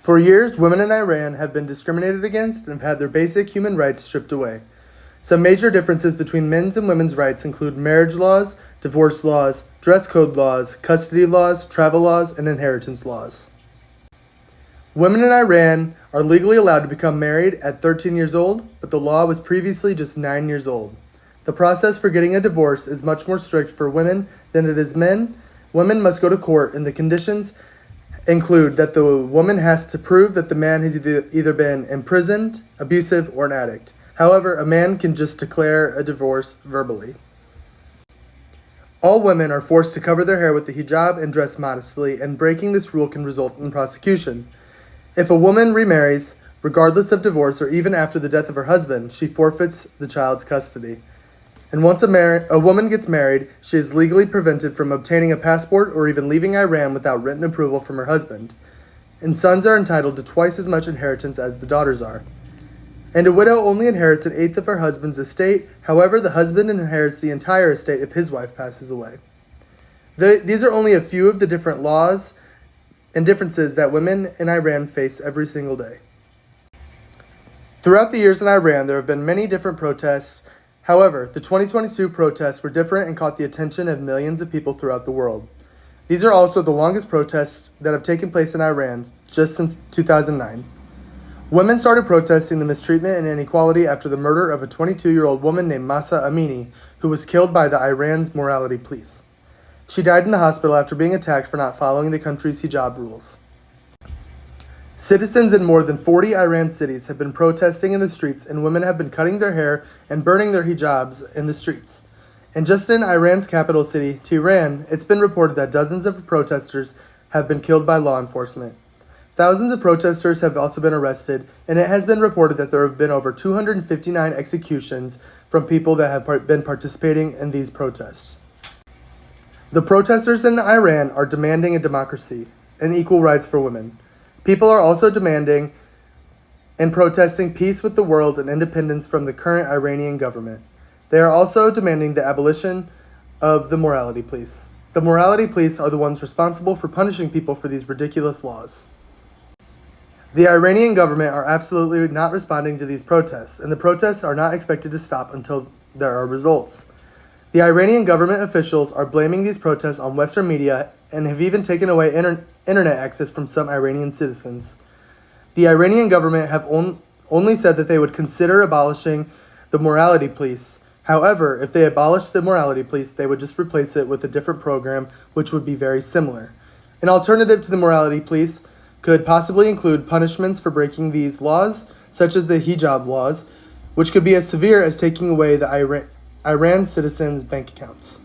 For years, women in Iran have been discriminated against and have had their basic human rights stripped away. Some major differences between men's and women's rights include marriage laws, divorce laws, dress code laws, custody laws, travel laws, and inheritance laws. Women in Iran are legally allowed to become married at 13 years old, but the law was previously just 9 years old. The process for getting a divorce is much more strict for women than it is men. Women must go to court, and the conditions include that the woman has to prove that the man has either been imprisoned, abusive, or an addict. However, a man can just declare a divorce verbally. All women are forced to cover their hair with the hijab and dress modestly, and breaking this rule can result in prosecution. If a woman remarries, regardless of divorce or even after the death of her husband, she forfeits the child's custody. And once a woman gets married, she is legally prevented from obtaining a passport or even leaving Iran without written approval from her husband. And sons are entitled to twice as much inheritance as the daughters are. And a widow only inherits an eighth of her husband's estate. However, the husband inherits the entire estate if his wife passes away. These are only a few of the different laws and differences that women in Iran face every single day. Throughout the years in Iran, there have been many different protests. However, the 2022 protests were different and caught the attention of millions of people throughout the world. These are also the longest protests that have taken place in Iran just since 2009. Women started protesting the mistreatment and inequality after the murder of a 22-year-old woman named Mahsa Amini, who was killed by the Iran's morality police. She died in the hospital after being attacked for not following the country's hijab rules. Citizens in more than 40 Iran cities have been protesting in the streets, and women have been cutting their hair and burning their hijabs in the streets. And just in Iran's capital city, Tehran, it's been reported that dozens of protesters have been killed by law enforcement. Thousands of protesters have also been arrested, and it has been reported that there have been over 259 executions from people that have been participating in these protests. The protesters in Iran are demanding a democracy and equal rights for women. People are also demanding and protesting peace with the world and independence from the current Iranian government. They are also demanding the abolition of the morality police. The morality police are the ones responsible for punishing people for these ridiculous laws. The Iranian government are absolutely not responding to these protests, and the protests are not expected to stop until there are results. The Iranian government officials are blaming these protests on Western media and have even taken away internet access from some Iranian citizens. The Iranian government have only said that they would consider abolishing the morality police. However, if they abolish the morality police, they would just replace it with a different program, which would be very similar. An alternative to the morality police could possibly include punishments for breaking these laws, such as the hijab laws, which could be as severe as taking away the Iran citizens' bank accounts.